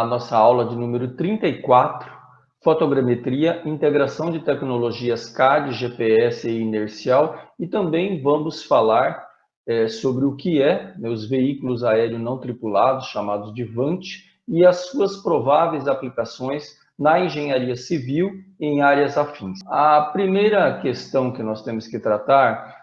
a nossa aula de número 34, fotogrametria, integração de tecnologias CAD, GPS e inercial, e também vamos falar sobre o que os veículos aéreos não tripulados, chamados de VANT, e as suas prováveis aplicações na engenharia civil e em áreas afins. A primeira questão que nós temos que tratar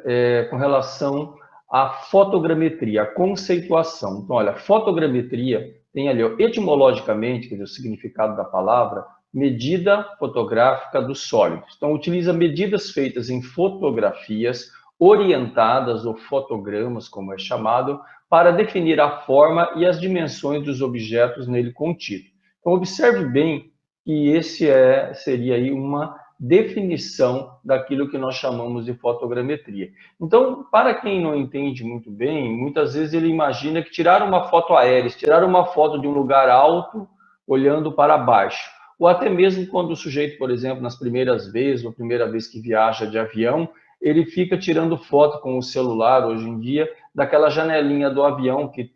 é com relação à fotogrametria, a conceituação. Então, olha, fotogrametria tem ali, etimologicamente, quer dizer, o significado da palavra, medida fotográfica dos sólidos. Então, utiliza medidas feitas em fotografias orientadas, ou fotogramas, como é chamado, para definir a forma e as dimensões dos objetos nele contidos. Então, observe bem que esse seria aí uma definição daquilo que nós chamamos de fotogrametria. Então, para quem não entende muito bem, muitas vezes ele imagina que tiraram uma foto aérea, tiraram uma foto de um lugar alto, olhando para baixo. Ou até mesmo quando o sujeito, por exemplo, nas primeiras vezes, ou primeira vez que viaja de avião, ele fica tirando foto com o celular, hoje em dia, daquela janelinha do avião, que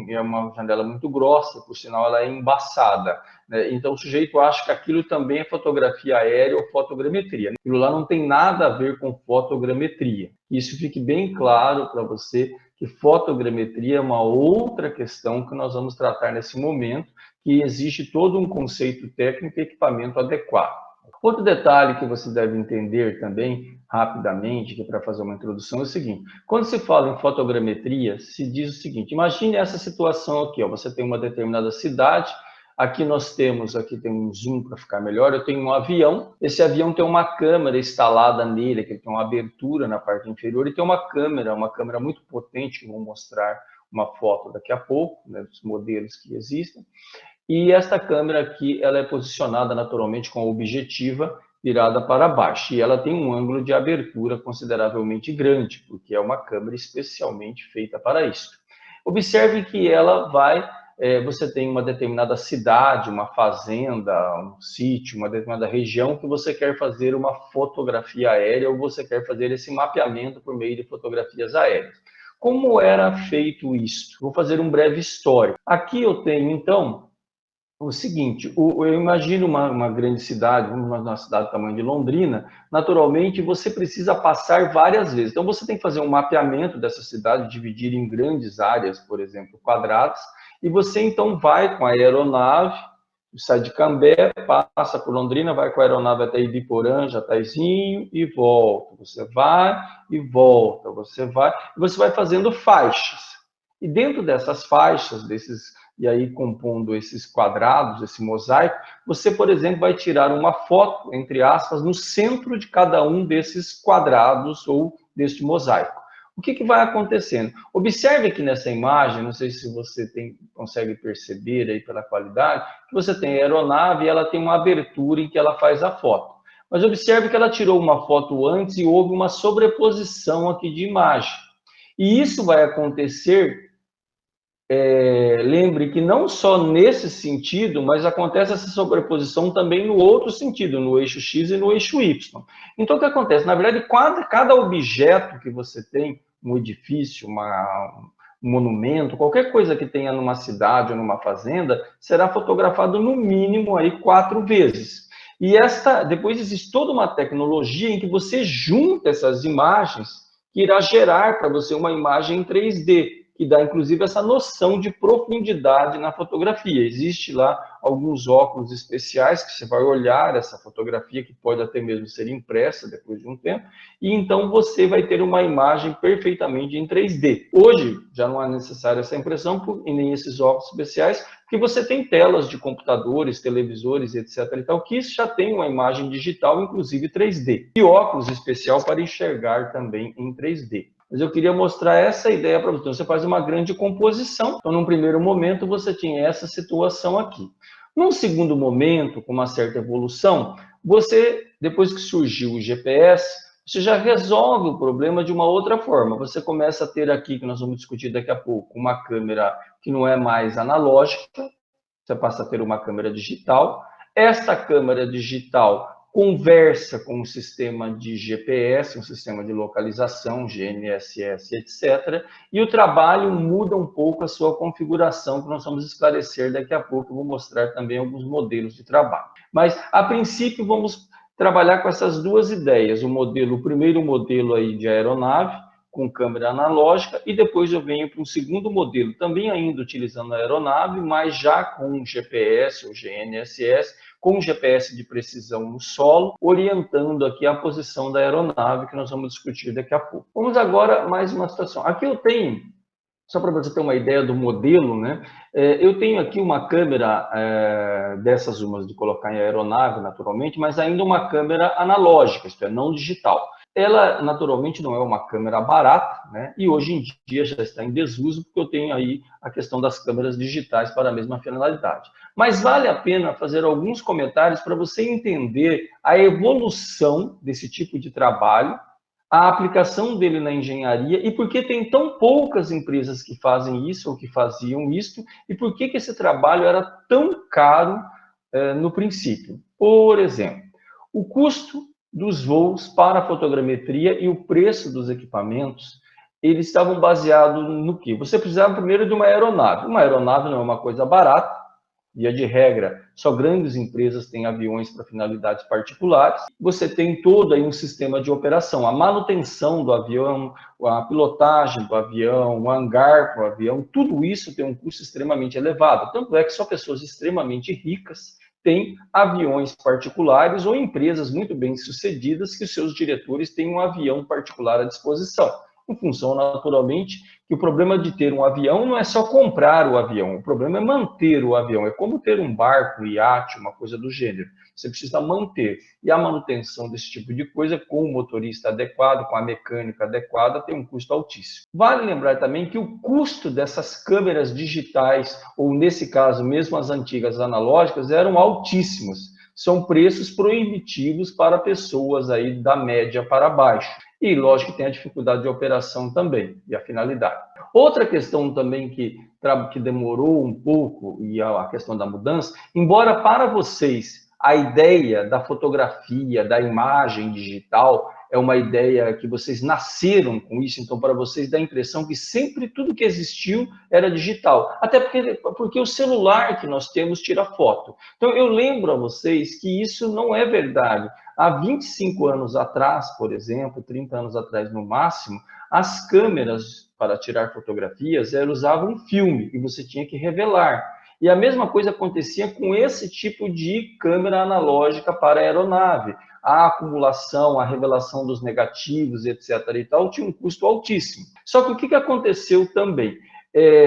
é uma janela muito grossa, por sinal ela é embaçada. Então o sujeito acha que aquilo também é fotografia aérea ou fotogrametria. Aquilo lá não tem nada a ver com fotogrametria. Isso fique bem claro para você, que fotogrametria é uma outra questão que nós vamos tratar nesse momento, que existe todo um conceito técnico e equipamento adequado. Outro detalhe que você deve entender também, rapidamente, que é para fazer uma introdução, é o seguinte: quando se fala em fotogrametria, se diz o seguinte: imagine essa situação aqui, você tem uma determinada cidade, aqui tem um zoom para ficar melhor, eu tenho um avião, esse avião tem uma câmera instalada nele, que tem uma abertura na parte inferior, e tem uma câmera muito potente, que vou mostrar uma foto daqui a pouco, dos modelos que existem. E esta câmera aqui, ela é posicionada naturalmente com a objetiva virada para baixo. E ela tem um ângulo de abertura consideravelmente grande, porque é uma câmera especialmente feita para isso. Observe que ela você tem uma determinada cidade, uma fazenda, um sítio, uma determinada região que você quer fazer uma fotografia aérea, ou você quer fazer esse mapeamento por meio de fotografias aéreas. Como era feito isso? Vou fazer um breve histórico. Aqui eu tenho, então, o seguinte: eu imagino uma grande cidade, uma cidade do tamanho de Londrina, naturalmente você precisa passar várias vezes. Então você tem que fazer um mapeamento dessa cidade, dividir em grandes áreas, por exemplo, quadradas, e você então vai com a aeronave, sai de Cambé, passa por Londrina, vai com a aeronave até Ibiporã, Jataizinho, e volta. Você vai e volta, você vai fazendo faixas. E dentro dessas faixas, e aí compondo esses quadrados, esse mosaico, você, por exemplo, vai tirar uma foto, entre aspas, no centro de cada um desses quadrados ou deste mosaico. O que vai acontecendo? Observe aqui nessa imagem, não sei se você consegue perceber aí pela qualidade, que você tem a aeronave e ela tem uma abertura em que ela faz a foto. Mas observe que ela tirou uma foto antes e houve uma sobreposição aqui de imagem. E isso vai acontecer, lembre que não só nesse sentido, mas acontece essa sobreposição também no outro sentido, no eixo X e no eixo Y. Então, o que acontece? Na verdade, cada objeto que você tem, um edifício, um monumento, qualquer coisa que tenha numa cidade ou numa fazenda, será fotografado no mínimo aí 4 vezes. E depois existe toda uma tecnologia em que você junta essas imagens, que irá gerar para você uma imagem em 3D, que dá, inclusive, essa noção de profundidade na fotografia. Existe lá alguns óculos especiais que você vai olhar essa fotografia, que pode até mesmo ser impressa depois de um tempo, e então você vai ter uma imagem perfeitamente em 3D. Hoje, já não é necessária essa impressão e nem esses óculos especiais, porque você tem telas de computadores, televisores, etc. Então, que isso já tem uma imagem digital, inclusive 3D. E óculos especial para enxergar também em 3D. Mas eu queria mostrar essa ideia para você. Então, você faz uma grande composição. Então, num primeiro momento, você tinha essa situação aqui. Num segundo momento, com uma certa evolução, depois que surgiu o GPS, você já resolve o problema de uma outra forma. Você começa a ter aqui, que nós vamos discutir daqui a pouco, uma câmera que não é mais analógica, você passa a ter uma câmera digital. Esta câmera digital conversa com o sistema de GPS, um sistema de localização, GNSS, etc. E o trabalho muda um pouco a sua configuração, que nós vamos esclarecer daqui a pouco. Eu vou mostrar também alguns modelos de trabalho. Mas, a princípio, vamos trabalhar com essas duas ideias. O primeiro modelo aí de aeronave, com câmera analógica, e depois eu venho para um segundo modelo, também ainda utilizando a aeronave, mas já com GPS ou GNSS, com GPS de precisão no solo, orientando aqui a posição da aeronave, que nós vamos discutir daqui a pouco. Vamos agora mais uma situação. Aqui eu tenho, só para você ter uma ideia do modelo, né? Eu tenho aqui uma câmera dessas umas de colocar em aeronave, naturalmente, mas ainda uma câmera analógica, isto é, não digital. Ela, naturalmente, não é uma câmera barata, né? E hoje em dia já está em desuso, porque eu tenho aí a questão das câmeras digitais para a mesma finalidade. Mas vale a pena fazer alguns comentários para você entender a evolução desse tipo de trabalho, a aplicação dele na engenharia e por que tem tão poucas empresas que fazem isso ou que faziam isso e por que esse trabalho era tão caro no princípio. Por exemplo, o custo dos voos para a fotogrametria e o preço dos equipamentos, eles estavam baseados no quê? Você precisava primeiro de uma aeronave. Uma aeronave não é uma coisa barata, via de regra, só grandes empresas têm aviões para finalidades particulares. Você tem todo aí um sistema de operação, a manutenção do avião, a pilotagem do avião, o hangar para o avião, tudo isso tem um custo extremamente elevado. Tanto é que só pessoas extremamente ricas têm aviões particulares ou empresas muito bem-sucedidas que os seus diretores têm um avião particular à disposição. Em função, naturalmente, que o problema de ter um avião não é só comprar o avião, o problema é manter o avião. É como ter um barco, um iate, uma coisa do gênero. Você precisa manter. E a manutenção desse tipo de coisa, com o motorista adequado, com a mecânica adequada, tem um custo altíssimo. Vale lembrar também que o custo dessas câmeras digitais, ou nesse caso mesmo as antigas analógicas, eram altíssimos. São preços proibitivos para pessoas aí da média para baixo. E, lógico, que tem a dificuldade de operação também, e a finalidade. Outra questão também que demorou um pouco, e a questão da mudança, embora para vocês a ideia da fotografia, da imagem digital, é uma ideia que vocês nasceram com isso, então para vocês dá a impressão que sempre tudo que existiu era digital. Até porque o celular que nós temos tira foto. Então eu lembro a vocês que isso não é verdade. Há 25 anos atrás, por exemplo, 30 anos atrás no máximo, as câmeras para tirar fotografias usavam filme e você tinha que revelar. E a mesma coisa acontecia com esse tipo de câmera analógica para a aeronave. A acumulação, a revelação dos negativos, etc. e tal, tinha um custo altíssimo. Só que o que aconteceu também?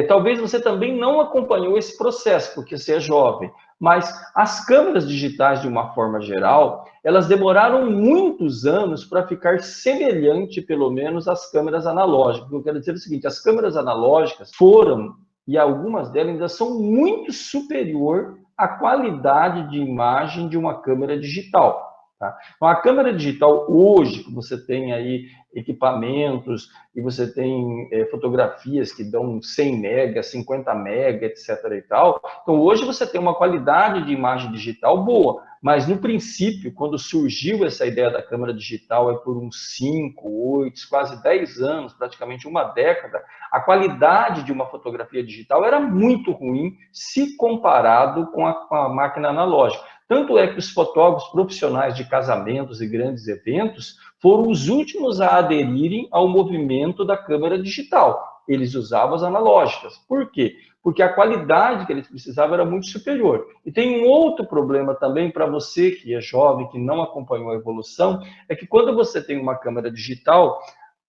Talvez você também não acompanhou esse processo, porque você é jovem, mas as câmeras digitais, de uma forma geral, elas demoraram muitos anos para ficar semelhante, pelo menos, às câmeras analógicas. Eu quero dizer o seguinte, as câmeras analógicas foram, e algumas delas ainda são muito superior à qualidade de imagem de uma câmera digital. Tá? Então, a câmera digital hoje, que você tem aí equipamentos e você tem fotografias que dão 100 mega, 50 mega, etc. e tal. Então, hoje você tem uma qualidade de imagem digital boa, mas no princípio, quando surgiu essa ideia da câmera digital, por uns 5, 8, quase 10 anos, praticamente uma década, a qualidade de uma fotografia digital era muito ruim se comparado com a máquina analógica. Tanto é que os fotógrafos profissionais de casamentos e grandes eventos foram os últimos a aderirem ao movimento da câmera digital. Eles usavam as analógicas. Por quê? Porque a qualidade que eles precisavam era muito superior. E tem um outro problema também para você que é jovem, que não acompanhou a evolução, é que quando você tem uma câmera digital,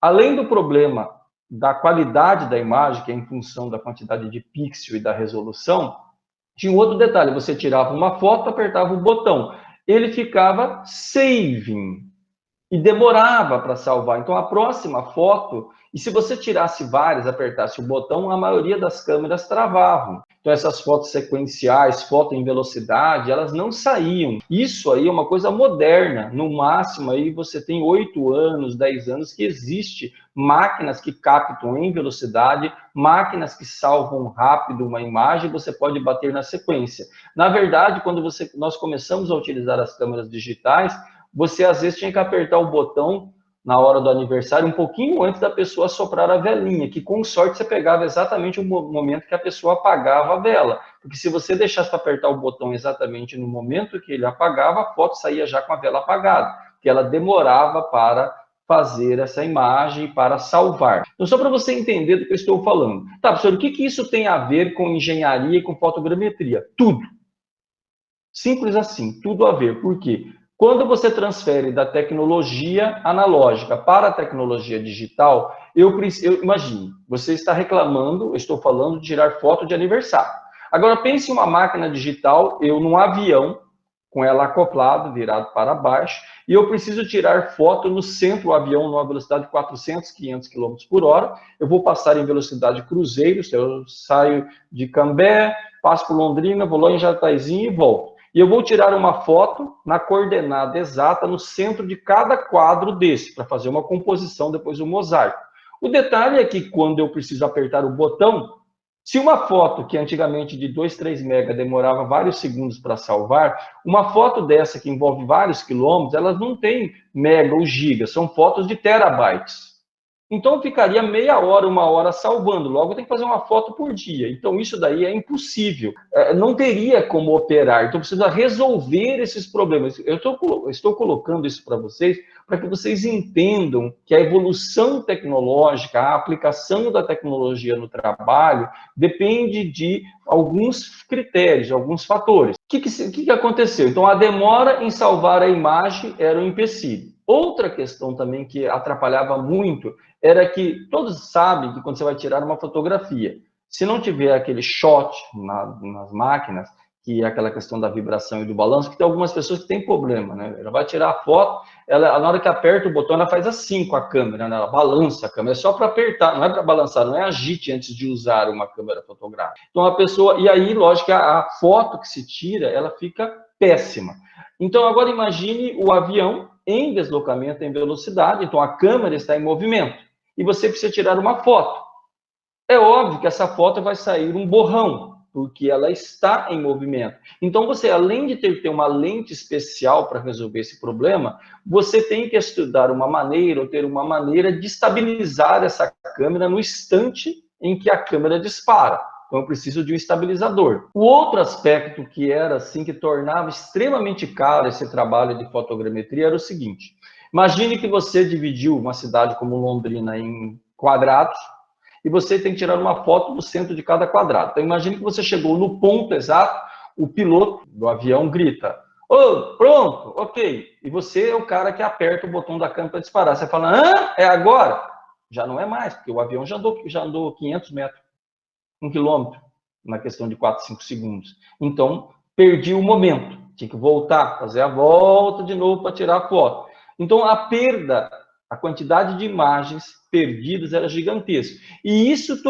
além do problema da qualidade da imagem, que é em função da quantidade de pixel e da resolução, tinha um outro detalhe, você tirava uma foto, apertava o botão, ele ficava saving. e demorava para salvar. Então, a próxima foto, e se você tirasse várias, apertasse o botão, a maioria das câmeras travavam. Então, essas fotos sequenciais, foto em velocidade, elas não saíam. Isso aí é uma coisa moderna. No máximo, aí você tem 8 anos, 10 anos que existe máquinas que captam em velocidade, máquinas que salvam rápido uma imagem, você pode bater na sequência. Na verdade, quando nós começamos a utilizar as câmeras digitais, você às vezes tinha que apertar o botão na hora do aniversário, um pouquinho antes da pessoa soprar a velinha, que com sorte você pegava exatamente o momento que a pessoa apagava a vela. Porque se você deixasse para apertar o botão exatamente no momento que ele apagava, a foto saía já com a vela apagada, porque ela demorava para fazer essa imagem, para salvar. Então, só para você entender do que eu estou falando. Tá, professor, o que isso tem a ver com engenharia e com fotogrametria? Tudo. Simples assim, tudo a ver. Por quê? Quando você transfere da tecnologia analógica para a tecnologia digital, imagine, você está reclamando, eu estou falando de tirar foto de aniversário. Agora pense em uma máquina digital, eu num avião, com ela acoplado, virado para baixo, e eu preciso tirar foto no centro do avião, numa velocidade de 400, 500 km por hora, eu vou passar em velocidade cruzeiro, eu saio de Cambé, passo por Londrina, vou lá em Jataizinho e volto. E eu vou tirar uma foto na coordenada exata no centro de cada quadro desse, para fazer uma composição, depois um mosaico. O detalhe é que quando eu preciso apertar o botão, se uma foto que antigamente de 2, 3 mega demorava vários segundos para salvar, uma foto dessa que envolve vários quilômetros, elas não tem mega ou giga, são fotos de terabytes. Então, ficaria meia hora, 1 hora salvando. Logo, tem que fazer uma foto por dia. Então, isso daí é impossível. Não teria como operar. Então, precisa resolver esses problemas. Eu estou colocando isso para vocês, para que vocês entendam que a evolução tecnológica, a aplicação da tecnologia no trabalho, depende de alguns critérios, alguns fatores. O que aconteceu? Então, a demora em salvar a imagem era um empecilho. Outra questão também que atrapalhava muito era que todos sabem que quando você vai tirar uma fotografia, se não tiver aquele shot nas máquinas, que é aquela questão da vibração e do balanço, que tem algumas pessoas que têm problema, né? Ela vai tirar a foto, na hora que aperta o botão, ela faz assim com a câmera, né? Ela balança a câmera, é só para apertar, não é para balançar, não é agite antes de usar uma câmera fotográfica. Então a pessoa, e aí, lógico, a foto que se tira, ela fica péssima. Então agora imagine o avião em deslocamento em velocidade, então a câmera está em movimento e você precisa tirar uma foto. É óbvio que essa foto vai sair um borrão, porque ela está em movimento. Então, você, além de ter que ter uma lente especial para resolver esse problema, você tem que estudar uma maneira, ou ter uma maneira de estabilizar essa câmera no instante em que a câmera dispara. Então, eu preciso de um estabilizador. O outro aspecto que era assim, que tornava extremamente caro esse trabalho de fotogrametria era o seguinte: imagine que você dividiu uma cidade como Londrina em quadrados, e você tem que tirar uma foto do centro de cada quadrado. Então, imagine que você chegou no ponto exato, o piloto do avião grita: "Oh, pronto, ok." E você é o cara que aperta o botão da câmera para disparar. Você fala: "Hã? É agora?" Já não é mais, porque o avião já andou 500 metros, 1 quilômetro, na questão de 4, 5 segundos. Então, perdi o momento. Tinha que voltar, fazer a volta de novo para tirar a foto. Então, a perda, a quantidade de imagens perdidas era gigantesca. E isso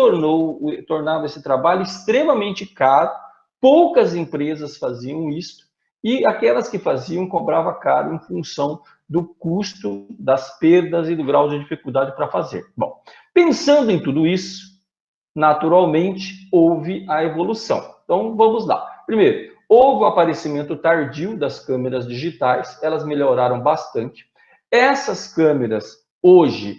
tornava esse trabalho extremamente caro. Poucas empresas faziam isso, e aquelas que faziam cobrava caro em função do custo, das perdas e do grau de dificuldade para fazer. Bom, pensando em tudo isso, naturalmente houve a evolução. Então, vamos lá. Primeiro, houve o aparecimento tardio das câmeras digitais, elas melhoraram bastante. Essas câmeras, hoje,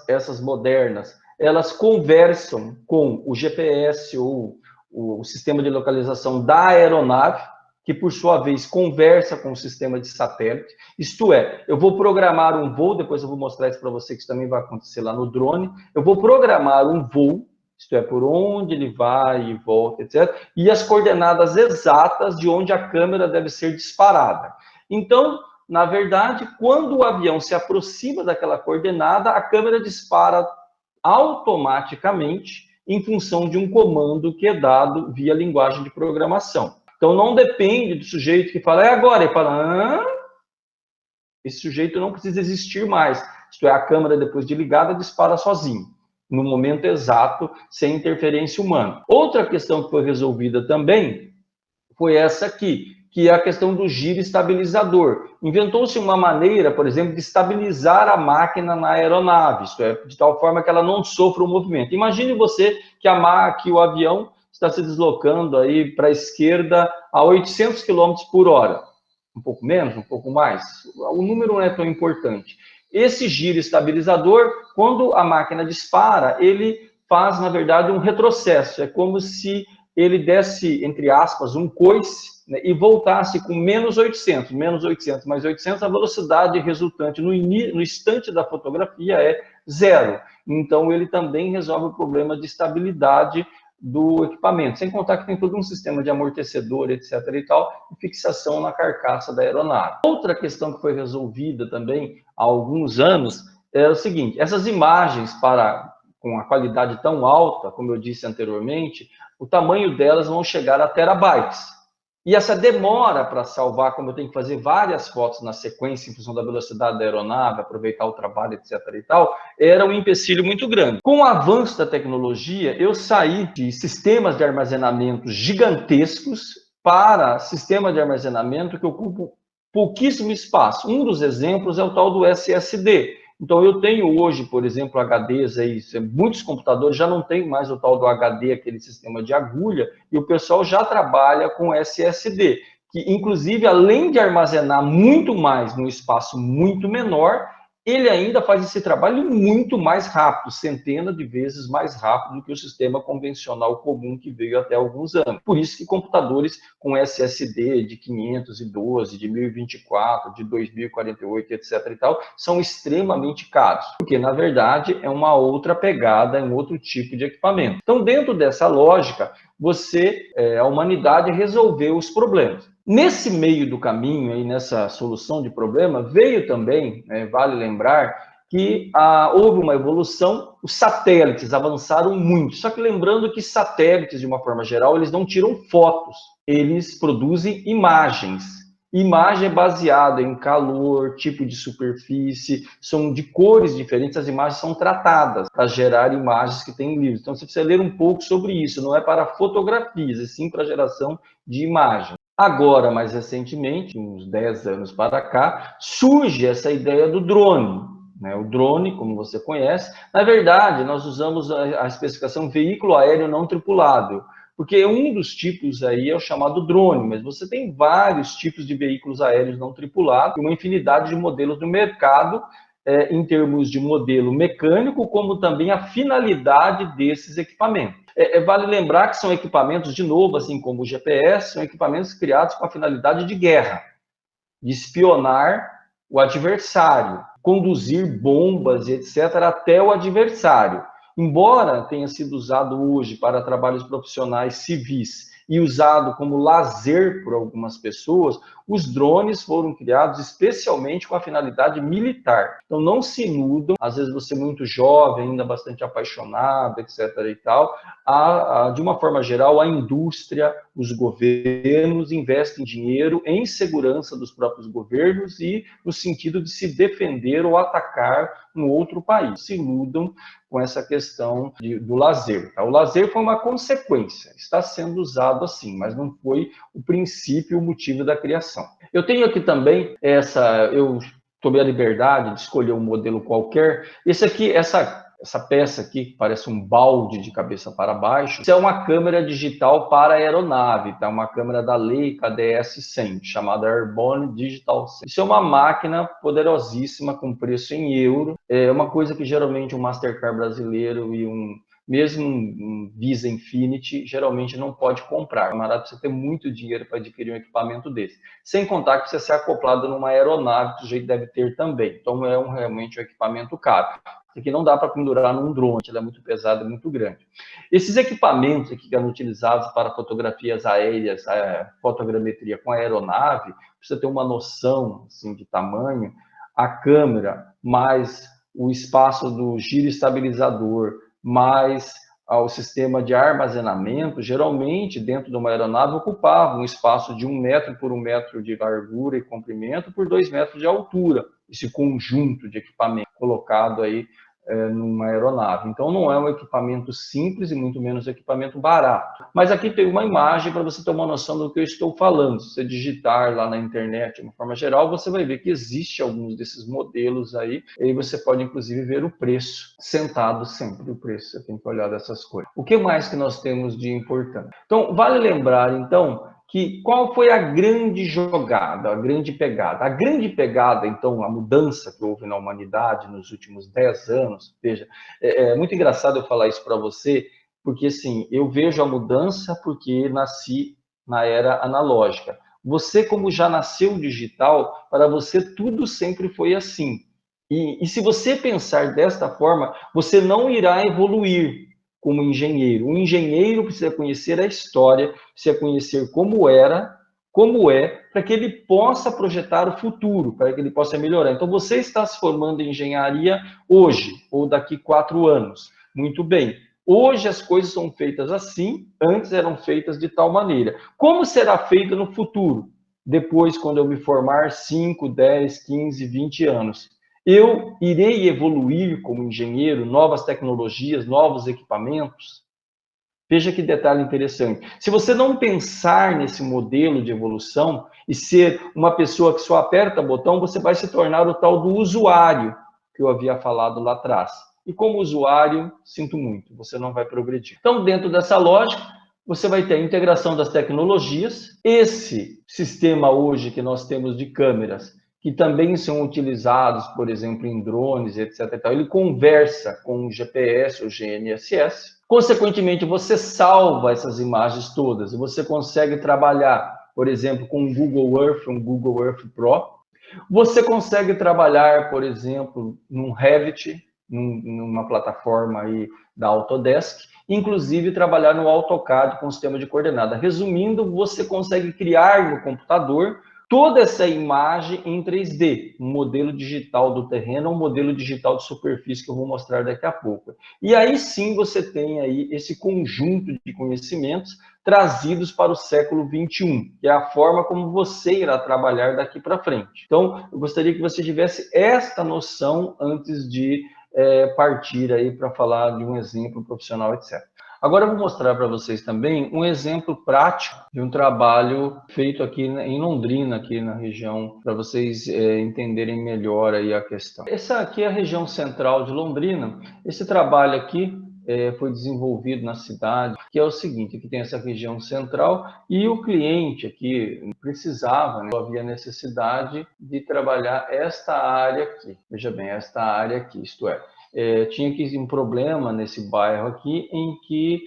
essas modernas, elas conversam com o GPS ou o sistema de localização da aeronave, que por sua vez conversa com o sistema de satélite. Isto é, eu vou programar um voo, depois eu vou mostrar isso para você, que isso também vai acontecer lá no drone. Eu vou programar um voo, isto é, por onde ele vai e volta, etc., e as coordenadas exatas de onde a câmera deve ser disparada. Então, na verdade, quando o avião se aproxima daquela coordenada, a câmera dispara automaticamente em função de um comando que é dado via linguagem de programação. Então, não depende do sujeito que fala: "É agora." Ele fala: "Hã? Esse sujeito não precisa existir mais. Isto é, a câmera, depois de ligada, dispara sozinho, no momento exato, sem interferência humana. Outra questão que foi resolvida também foi essa aqui, que é a questão do giro estabilizador. Inventou-se uma maneira, por exemplo, de estabilizar a máquina na aeronave, isto é, de tal forma que ela não sofra o movimento. Imagine você que o avião está se deslocando aí para a esquerda a 800 km por hora. Um pouco menos, um pouco mais. O número não é tão importante. Esse giro estabilizador, quando a máquina dispara, ele faz, na verdade, um retrocesso. É como se ele desse, entre aspas, um coice, né, e voltasse com menos 800 mais 800, a velocidade resultante no instante da fotografia é zero. Então, ele também resolve o problema de estabilidade do equipamento, sem contar que tem todo um sistema de amortecedor, etc. e tal, e fixação na carcaça da aeronave. Outra questão que foi resolvida também há alguns anos é o seguinte: essas imagens com a qualidade tão alta, como eu disse anteriormente, o tamanho delas vão chegar a terabytes. E essa demora para salvar, como eu tenho que fazer várias fotos na sequência em função da velocidade da aeronave, aproveitar o trabalho, etc. e tal, era um empecilho muito grande. Com o avanço da tecnologia, eu saí de sistemas de armazenamento gigantescos para sistemas de armazenamento que ocupam pouquíssimo espaço. Um dos exemplos é o tal do SSD. Então, eu tenho hoje, por exemplo, HDs aí, muitos computadores já não tem mais o tal do HD, aquele sistema de agulha, e o pessoal já trabalha com SSD, que, inclusive, além de armazenar muito mais num espaço muito menor, ele ainda faz esse trabalho muito mais rápido, centenas de vezes mais rápido do que o sistema convencional comum que veio até alguns anos. Por isso que computadores com SSD de 512, de 1024, de 2048, etc. e tal, são extremamente caros, porque, na verdade, é uma outra pegada, é um outro tipo de equipamento. Então, dentro dessa lógica, a humanidade resolveu os problemas. Nesse meio do caminho, aí, nessa solução de problema, veio também, vale lembrar, que houve uma evolução, os satélites avançaram muito. Só que lembrando que satélites, de uma forma geral, eles não tiram fotos, eles produzem imagens. Imagem é baseada em calor, tipo de superfície, são de cores diferentes, as imagens são tratadas para gerar imagens que têm livros. Então, você precisa ler um pouco sobre isso, não é para fotografias, e sim para geração de imagens. Agora, mais recentemente, uns 10 anos para cá, surge essa ideia do drone. Né? O drone, como você conhece, na verdade, nós usamos a especificação veículo aéreo não tripulado, porque um dos tipos aí é o chamado drone, mas você tem vários tipos de veículos aéreos não tripulados, uma infinidade de modelos no mercado, em termos de modelo mecânico, como também a finalidade desses equipamentos. Vale lembrar que são equipamentos, de novo, assim como o GPS, são equipamentos criados com a finalidade de guerra, de espionar o adversário, conduzir bombas, etc., até o adversário. Embora tenha sido usado hoje para trabalhos profissionais civis e usado como lazer por algumas pessoas, os drones foram criados especialmente com a finalidade militar. Então, não se iludam, às vezes você é muito jovem, ainda bastante apaixonado, etc. e tal. De uma forma geral, a indústria, os governos investem dinheiro em segurança dos próprios governos e no sentido de se defender ou atacar um outro país. Se iludam com essa questão do lazer. Tá? O lazer foi uma consequência, está sendo usado assim, mas não foi o princípio, o motivo da criação. Eu tenho aqui também eu tomei a liberdade de escolher um modelo qualquer. Essa peça aqui, que parece um balde de cabeça para baixo, isso é uma câmera digital para aeronave, tá? Uma câmera da Leica DS100, chamada Airborne Digital 100. Isso é uma máquina poderosíssima, com preço em euro. É uma coisa que geralmente um Mastercard brasileiro e mesmo um Visa Infinity, geralmente não pode comprar. Camarada, precisa ter muito dinheiro para adquirir um equipamento desse. Sem contar que precisa ser acoplado numa aeronave, que o jeito deve ter também. Então, realmente um equipamento caro. Isso aqui não dá para pendurar num drone, ele é muito pesado, é muito grande. Esses equipamentos aqui que eram utilizados para fotografias aéreas, fotogrametria com aeronave, precisa ter uma noção assim, de tamanho, a câmera, mais o espaço do giro estabilizador, mais ao sistema de armazenamento, geralmente, dentro de uma aeronave, ocupava um espaço de 1 metro por 1 metro de largura e comprimento por 2 metros de altura, esse conjunto de equipamento colocado aí numa aeronave. Então, não é um equipamento simples e muito menos equipamento barato. Mas aqui tem uma imagem para você ter uma noção do que eu estou falando. Se você digitar lá na internet, de uma forma geral, você vai ver que existe alguns desses modelos aí, e aí você pode, inclusive, ver o preço, sentado sempre o preço, você tem que olhar dessas coisas. O que mais que nós temos de importante? Então, vale lembrar, então, que qual foi a grande jogada, a grande pegada? A grande pegada, então, a mudança que houve na humanidade nos últimos 10 anos, veja, é muito engraçado eu falar isso para você, porque, assim, eu vejo a mudança porque nasci na era analógica. Você, como já nasceu digital, para você tudo sempre foi assim. E se você pensar desta forma, você não irá evoluir como engenheiro. O engenheiro precisa conhecer a história, precisa conhecer como era, como é, para que ele possa projetar o futuro, para que ele possa melhorar. Então, você está se formando em engenharia hoje, ou daqui 4 anos. Muito bem. Hoje as coisas são feitas assim, antes eram feitas de tal maneira. Como será feito no futuro? Depois, quando eu me formar, 5, 10, 15, 20 anos. Eu irei evoluir como engenheiro, novas tecnologias, novos equipamentos. Veja que detalhe interessante. Se você não pensar nesse modelo de evolução e ser uma pessoa que só aperta botão, você vai se tornar o tal do usuário que eu havia falado lá atrás. E como usuário, sinto muito, você não vai progredir. Então, dentro dessa lógica, você vai ter a integração das tecnologias. Esse sistema hoje que nós temos de câmeras, que também são utilizados, por exemplo, em drones, etc. Ele conversa com o GPS ou GNSS. Consequentemente, você salva essas imagens todas e você consegue trabalhar, por exemplo, com o Google Earth, um Google Earth Pro. Você consegue trabalhar, por exemplo, num Revit, numa plataforma aí da Autodesk, inclusive trabalhar no AutoCAD com sistema de coordenada. Resumindo, você consegue criar no computador toda essa imagem em 3D, um modelo digital do terreno, um modelo digital de superfície que eu vou mostrar daqui a pouco. E aí sim você tem aí esse conjunto de conhecimentos trazidos para o século 21, que é a forma como você irá trabalhar daqui para frente. Então, eu gostaria que você tivesse esta noção antes de partir aí para falar de um exemplo profissional, etc. Agora eu vou mostrar para vocês também um exemplo prático de um trabalho feito aqui em Londrina, aqui na região, para vocês entenderem melhor aí a questão. Essa aqui é a região central de Londrina. Esse trabalho aqui foi desenvolvido na cidade, que é o seguinte, aqui tem essa região central e o cliente aqui precisava, né, havia necessidade de trabalhar esta área aqui. Veja bem, esta área aqui, isto é, tinha que um problema nesse bairro aqui em que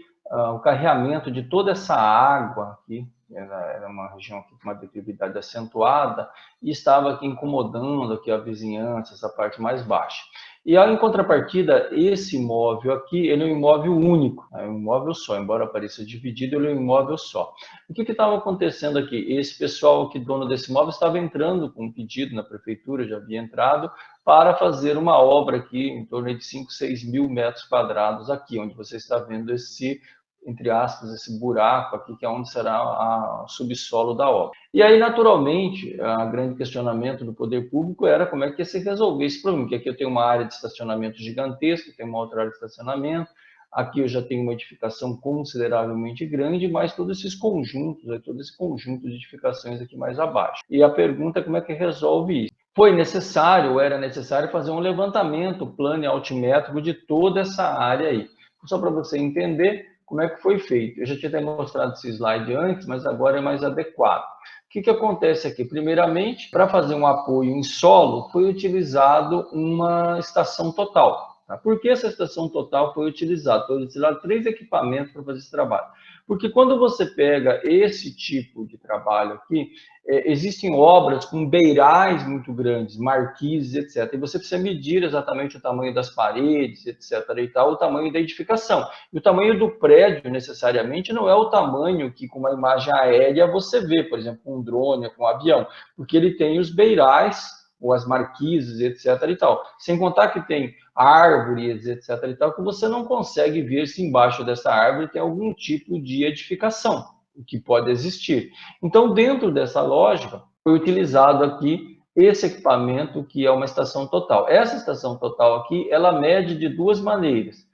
o carreamento de toda essa água aqui, era uma região aqui com uma declividade acentuada, e estava aqui incomodando aqui a vizinhança, essa parte mais baixa. E em contrapartida, esse imóvel aqui, ele é um imóvel único, é um imóvel só, embora pareça dividido, ele é um imóvel só. O que estava acontecendo aqui? Esse pessoal que dono desse imóvel estava entrando com um pedido na prefeitura, já havia entrado, para fazer uma obra aqui em torno de 5, 6 mil metros quadrados aqui, onde você está vendo esse, entre aspas, esse buraco aqui, que é onde será o subsolo da obra. E aí, naturalmente, o grande questionamento do poder público era como é que ia se resolver esse problema, porque aqui eu tenho uma área de estacionamento gigantesca, tem uma outra área de estacionamento, aqui eu já tenho uma edificação consideravelmente grande, mas todos esses conjuntos, todo esse conjunto de edificações aqui mais abaixo. E a pergunta é como é que resolve isso? Foi necessário, ou era necessário, fazer um levantamento plano e altimétrico de toda essa área aí. Só para você entender como é que foi feito. Eu já tinha mostrado esse slide antes, mas agora é mais adequado. O que acontece aqui? Primeiramente, para fazer um apoio em solo, foi utilizado uma estação total. Tá? Por que essa estação total foi utilizada? Foi utilizado 3 equipamentos para fazer esse trabalho. Porque quando você pega esse tipo de trabalho aqui, existem obras com beirais muito grandes, marquises, etc. E você precisa medir exatamente o tamanho das paredes, etc. e tal, o tamanho da edificação. E o tamanho do prédio, necessariamente, não é o tamanho que com uma imagem aérea você vê, por exemplo, com um drone, com um avião, porque ele tem os beirais ou as marquises, etc. e tal. Sem contar que tem árvores, etc. e tal, que você não consegue ver se embaixo dessa árvore tem algum tipo de edificação, o que pode existir. Então, dentro dessa lógica, foi utilizado aqui esse equipamento que é uma estação total. Essa estação total aqui, ela mede de duas maneiras.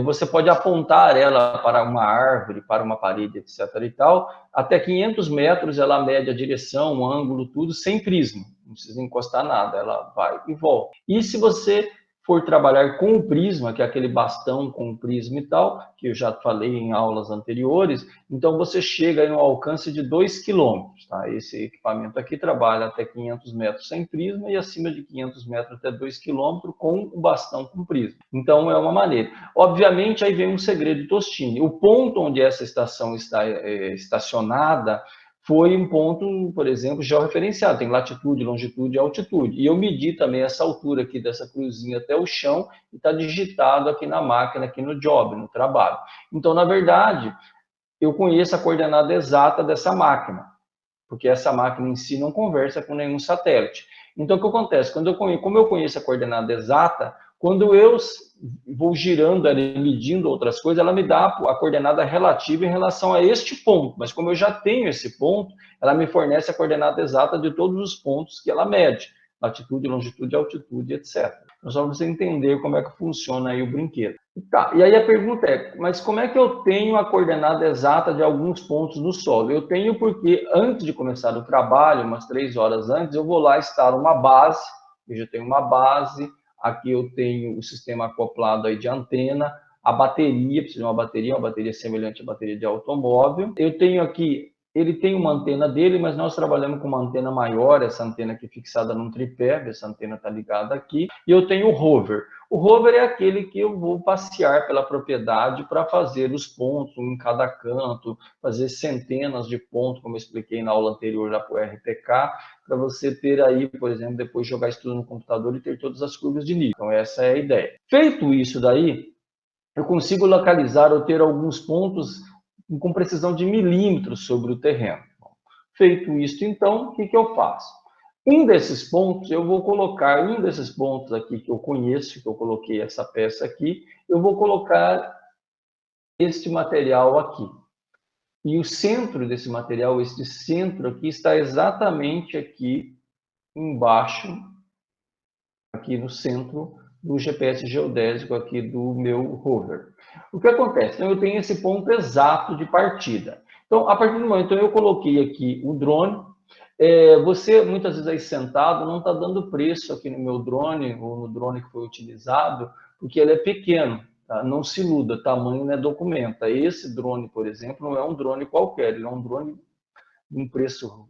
Você pode apontar ela para uma árvore, para uma parede, etc. e tal. Até 500 metros ela mede a direção, o ângulo, tudo, sem prisma. Não precisa encostar nada, ela vai e volta. E se você for trabalhar com o prisma, que é aquele bastão com o prisma e tal, que eu já falei em aulas anteriores, então você chega em um alcance de 2 quilômetros. Tá? Esse equipamento aqui trabalha até 500 metros sem prisma e acima de 500 metros até 2 quilômetros com o bastão com prisma. Então é uma maneira. Obviamente, aí vem um segredo Tostini. O ponto onde essa estação está estacionada foi um ponto, por exemplo, georreferenciado, tem latitude, longitude e altitude. E eu medi também essa altura aqui dessa cruzinha até o chão e está digitado aqui na máquina, aqui no job, no trabalho. Então, na verdade, eu conheço a coordenada exata dessa máquina, porque essa máquina em si não conversa com nenhum satélite. Então, o que acontece? Como eu conheço a coordenada exata, quando eu vou girando ali, medindo outras coisas, ela me dá a coordenada relativa em relação a este ponto. Mas como eu já tenho esse ponto, ela me fornece a coordenada exata de todos os pontos que ela mede. Latitude, longitude, altitude, etc. Então, só para você entender como é que funciona aí o brinquedo. Tá, e aí a pergunta é, mas como é que eu tenho a coordenada exata de alguns pontos no solo? Eu tenho porque antes de começar o trabalho, umas 3 horas antes, eu vou lá instalar uma base, eu já tenho uma base, aqui eu tenho o sistema acoplado aí de antena, a bateria, precisa de uma bateria semelhante à bateria de automóvel. Eu tenho aqui, ele tem uma antena dele, mas nós trabalhamos com uma antena maior, essa antena aqui fixada num tripé, essa antena está ligada aqui, e eu tenho o rover. O rover é aquele que eu vou passear pela propriedade para fazer os pontos, um em cada canto, fazer centenas de pontos, como eu expliquei na aula anterior lá para o RPK, para você ter aí, por exemplo, depois jogar isso tudo no computador e ter todas as curvas de nível. Então, essa é a ideia. Feito isso daí, eu consigo localizar ou ter alguns pontos com precisão de milímetros sobre o terreno. Feito isso, então, o que eu faço? Um desses pontos, eu vou colocar um desses pontos aqui que eu conheço, que eu coloquei essa peça aqui, eu vou colocar este material aqui. E o centro desse material, este centro aqui, está exatamente aqui embaixo, aqui no centro do GPS geodésico aqui do meu rover. O que acontece? Então, eu tenho esse ponto exato de partida. Então, a partir do momento que eu coloquei aqui o drone, você, muitas vezes aí sentado, não está dando preço aqui no meu drone, ou no drone que foi utilizado, porque ele é pequeno, tá? Não se iluda, tamanho não é documenta. Esse drone, por exemplo, não é um drone qualquer, ele é um drone de um preço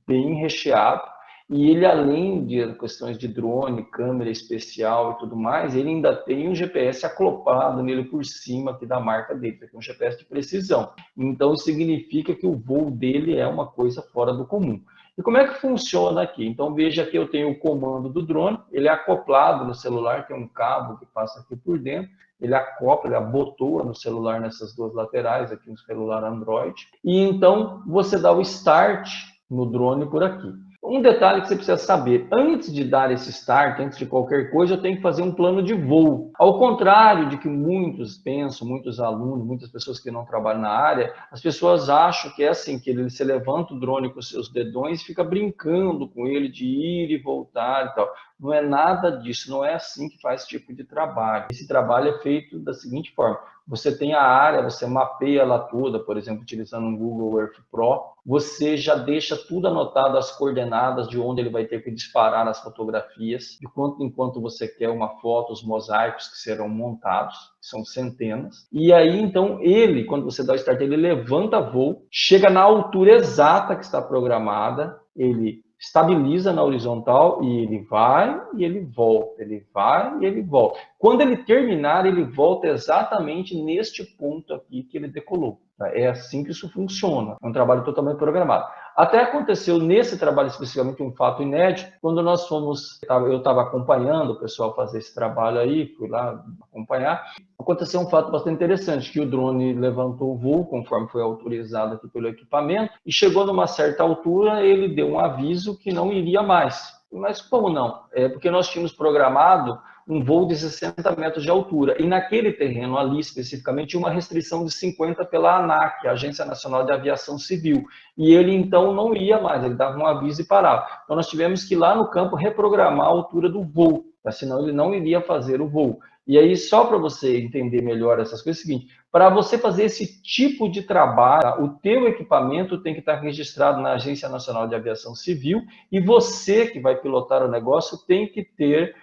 bem recheado, e ele, além de questões de drone, câmera especial e tudo mais, ele ainda tem um GPS acoplado nele por cima aqui da marca dele, que é um GPS de precisão. Então, isso significa que o voo dele é uma coisa fora do comum. E como é que funciona aqui? Então, veja que eu tenho o comando do drone, ele é acoplado no celular, tem um cabo que passa aqui por dentro, ele acopla, ele abotoa no celular nessas duas laterais, aqui no celular Android, e então você dá o start no drone por aqui. Um detalhe que você precisa saber, antes de dar esse start, antes de qualquer coisa, eu tenho que fazer um plano de voo. Ao contrário de que muitos pensam, muitos alunos, muitas pessoas que não trabalham na área, as pessoas acham que é assim, que você levanta o drone com os seus dedões e fica brincando com ele de ir e voltar e tal. Não é nada disso, não é assim que faz esse tipo de trabalho. Esse trabalho é feito da seguinte forma, você tem a área, você mapeia ela toda, por exemplo, utilizando um Google Earth Pro, você já deixa tudo anotado, as coordenadas de onde ele vai ter que disparar as fotografias, de quanto em quanto você quer uma foto, os mosaicos que serão montados, são centenas. E aí, então, ele, quando você dá o start, ele levanta voo, chega na altura exata que está programada, ele estabiliza na horizontal e ele vai e ele volta, ele vai e ele volta. Quando ele terminar, ele volta exatamente neste ponto aqui que ele decolou. É assim que isso funciona. É um trabalho totalmente programado. Até aconteceu nesse trabalho especificamente um fato inédito, quando nós fomos, eu estava acompanhando o pessoal fazer esse trabalho aí, fui lá acompanhar, aconteceu um fato bastante interessante, que o drone levantou o voo, conforme foi autorizado aqui pelo equipamento, e chegou numa certa altura, ele deu um aviso que não iria mais. Mas como não? É porque nós tínhamos programado um voo de 60 metros de altura. E naquele terreno ali, especificamente, tinha uma restrição de 50 pela ANAC, a Agência Nacional de Aviação Civil. E ele, então, não ia mais, ele dava um aviso e parava. Então, nós tivemos que ir lá no campo reprogramar a altura do voo, senão ele não iria fazer o voo. E aí, só para você entender melhor essas coisas, é o seguinte, para você fazer esse tipo de trabalho, o teu equipamento tem que estar registrado na Agência Nacional de Aviação Civil e você que vai pilotar o negócio tem que ter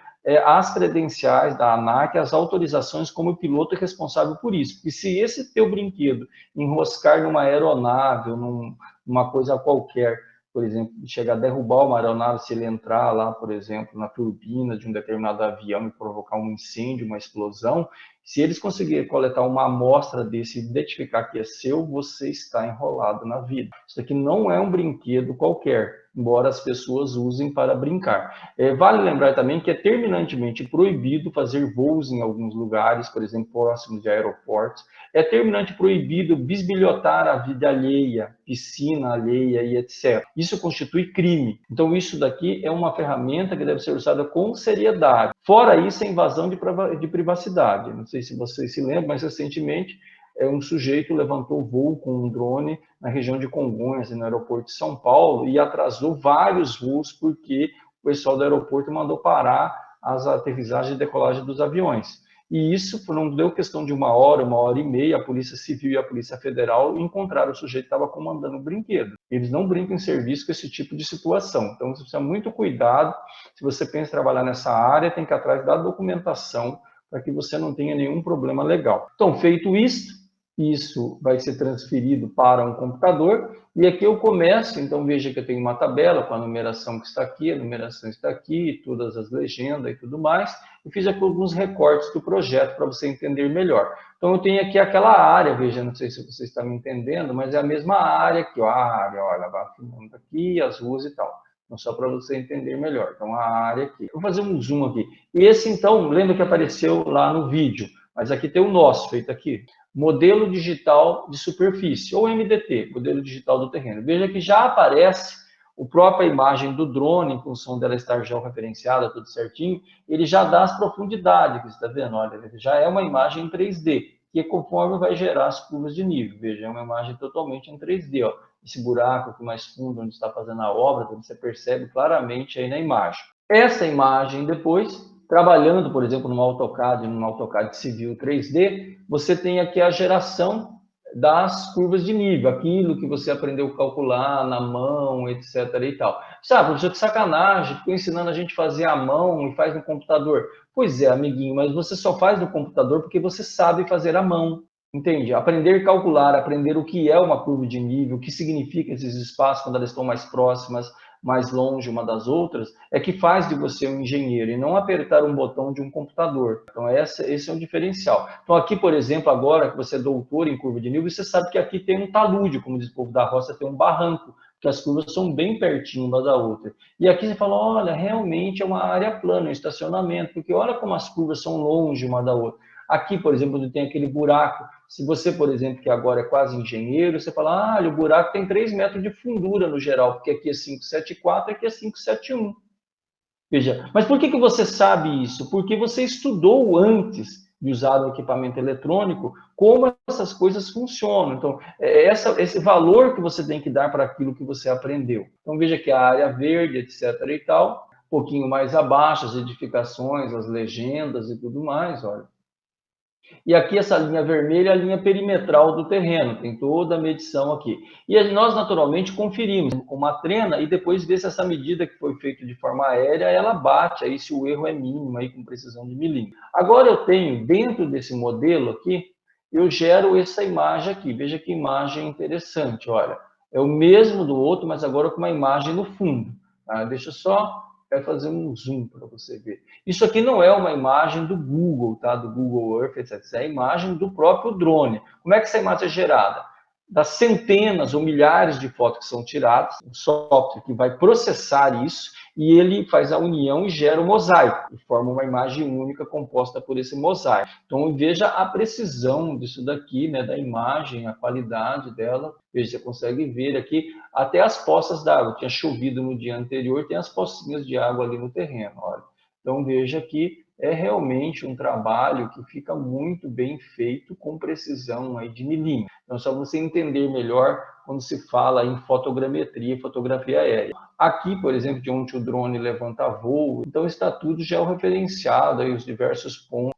as credenciais da ANAC, as autorizações como piloto responsável por isso. Porque se esse teu brinquedo enroscar numa aeronave ou numa coisa qualquer, por exemplo, chegar a derrubar uma aeronave, se ele entrar lá, por exemplo, na turbina de um determinado avião e provocar um incêndio, uma explosão, se eles conseguirem coletar uma amostra desse e identificar que é seu, você está enrolado na vida. Isso aqui não é um brinquedo qualquer, embora as pessoas usem para brincar. Vale lembrar também que é terminantemente proibido fazer voos em alguns lugares, por exemplo, próximos de aeroportos. É terminantemente proibido bisbilhotar a vida alheia, piscina alheia e etc. Isso constitui crime. Então, isso daqui é uma ferramenta que deve ser usada com seriedade. Fora isso, a invasão de privacidade. Não sei se vocês se lembram, mas recentemente um sujeito levantou voo com um drone na região de Congonhas, no aeroporto de São Paulo, e atrasou vários voos porque o pessoal do aeroporto mandou parar as aterrissagens e decolagem dos aviões. E isso não deu questão de uma hora e meia, a Polícia Civil e a Polícia Federal encontraram o sujeito que estava comandando o brinquedo. Eles não brincam em serviço com esse tipo de situação. Então, você precisa muito cuidado. Se você pensa em trabalhar nessa área, tem que ir atrás da documentação para que você não tenha nenhum problema legal. Então, feito isso vai ser transferido para um computador, e aqui eu começo, então veja que eu tenho uma tabela com a numeração que está aqui, a numeração está aqui, todas as legendas e tudo mais, e fiz aqui alguns recortes do projeto para você entender melhor. Então eu tenho aqui aquela área, veja, não sei se você está me entendendo, mas é a mesma área aqui, ó, a área, olha, vai afinando aqui, as ruas e tal. Então, só para você entender melhor. Então, a área aqui. Vou fazer um zoom aqui. Esse, então, lembra que apareceu lá no vídeo, mas aqui tem o nosso, feito aqui. Modelo digital de superfície, ou MDT, modelo digital do terreno. Veja que já aparece a própria imagem do drone, em função dela estar georreferenciada, tudo certinho, ele já dá as profundidades, que você está vendo, olha, já é uma imagem em 3D, que conforme vai gerar as curvas de nível. Veja, é uma imagem totalmente em 3D, ó. Esse buraco aqui mais fundo, onde está fazendo a obra, você percebe claramente aí na imagem. Essa imagem depois, trabalhando, por exemplo, num AutoCAD Civil 3D, você tem aqui a geração das curvas de nível, aquilo que você aprendeu a calcular na mão, etc. e tal. Sabe, professor, que sacanagem, ficou ensinando a gente a fazer à mão e faz no computador. Pois é, amiguinho, mas você só faz no computador porque você sabe fazer à mão. Entende? Aprender a calcular, aprender o que é uma curva de nível, o que significa esses espaços quando elas estão mais próximas, mais longe uma das outras, é que faz de você um engenheiro e não apertar um botão de um computador. Então, esse é um diferencial. Então, aqui, por exemplo, agora que você é doutor em curva de nível, você sabe que aqui tem um talude, como diz o povo da roça, tem um barranco, que as curvas são bem pertinho uma da outra. E aqui você fala, olha, realmente é uma área plana, um estacionamento, porque olha como as curvas são longe uma da outra. Aqui, por exemplo, onde tem aquele buraco, se você, por exemplo, que agora é quase engenheiro, você fala, o buraco tem 3 metros de fundura no geral, porque aqui é 574 e aqui é 571. Veja, mas por que você sabe isso? Porque você estudou antes de usar o equipamento eletrônico como essas coisas funcionam. Então, esse valor que você tem que dar para aquilo que você aprendeu. Então, veja que a área verde, etc. e tal, um pouquinho mais abaixo, as edificações, as legendas e tudo mais, olha. E aqui essa linha vermelha é a linha perimetral do terreno, tem toda a medição aqui. E nós, naturalmente, conferimos uma trena e depois vê se essa medida que foi feita de forma aérea, ela bate, aí se o erro é mínimo, aí com precisão de milímetro. Agora eu tenho, dentro desse modelo aqui, eu gero essa imagem aqui. Veja que imagem interessante, olha. É o mesmo do outro, mas agora com uma imagem no fundo. Tá? Deixa eu só fazer um zoom para você ver. Isso aqui não é uma imagem do Google, tá? Do Google Earth, etc. Isso é a imagem do próprio drone. Como é que essa imagem é gerada? das centenas ou milhares de fotos que são tiradas, um software que vai processar isso e ele faz a união e gera um mosaico, e forma uma imagem única composta por esse mosaico. Então, veja a precisão disso daqui, né, da imagem, a qualidade dela. Veja, você consegue ver aqui até as poças d'água. Tinha chovido no dia anterior, tem as pocinhas de água ali no terreno, olha. Então, veja que é realmente um trabalho que fica muito bem feito, com precisão aí de milímetros. Então, só você entender melhor quando se fala em fotogrametria e fotografia aérea. Aqui, por exemplo, de onde o drone levanta voo, então está tudo georreferenciado, aí os diversos pontos.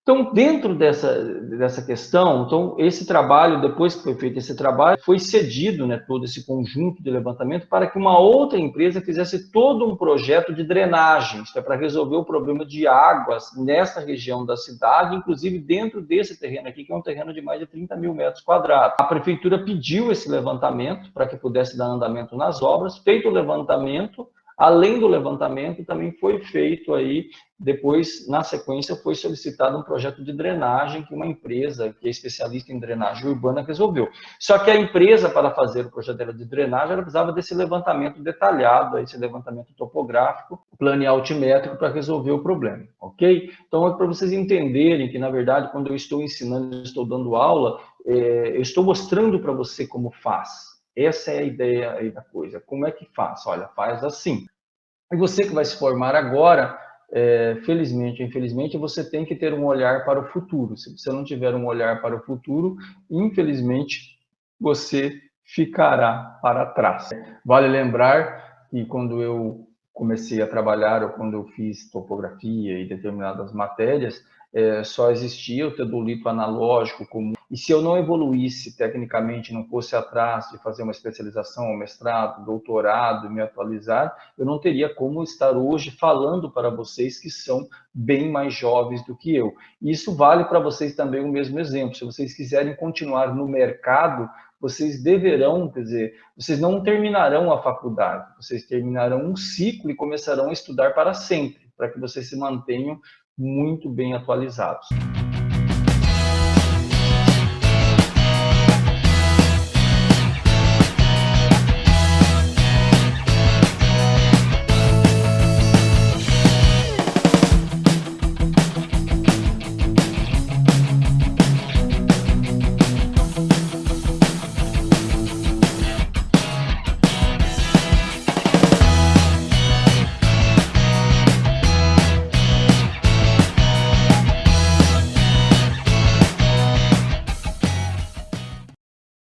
Então, dentro dessa questão, então, esse trabalho, depois que foi feito esse trabalho, foi cedido, né, todo esse conjunto de levantamento para que uma outra empresa fizesse todo um projeto de drenagem, isso é para resolver o problema de águas nessa região da cidade, inclusive dentro desse terreno aqui, que é um terreno de mais de 30 mil metros quadrados. A prefeitura pediu esse levantamento para que pudesse dar andamento nas obras. Feito o levantamento, além do levantamento, também foi feito aí, depois, na sequência, foi solicitado um projeto de drenagem que uma empresa que é especialista em drenagem urbana resolveu. Só que a empresa, para fazer o projeto de drenagem, ela precisava desse levantamento detalhado, esse levantamento topográfico, plano e altimétrico para resolver o problema, ok? Então, é para vocês entenderem que, na verdade, quando eu estou ensinando, eu estou dando aula, eu estou mostrando para você como faz. Essa é a ideia aí da coisa. Como é que faz? Olha, faz assim. E você que vai se formar agora, felizmente ou infelizmente, você tem que ter um olhar para o futuro. Se você não tiver um olhar para o futuro, infelizmente, você ficará para trás. Vale lembrar que quando eu comecei a trabalhar, ou quando eu fiz topografia e determinadas matérias, só existia o teodolito analógico comum. E se eu não evoluísse tecnicamente, não fosse atrás de fazer uma especialização, um mestrado, doutorado, me atualizar, eu não teria como estar hoje falando para vocês que são bem mais jovens do que eu. E isso vale para vocês também o mesmo exemplo. Se vocês quiserem continuar no mercado, vocês deverão, quer dizer, vocês não terminarão a faculdade, vocês terminarão um ciclo e começarão a estudar para sempre, para que vocês se mantenham muito bem atualizados.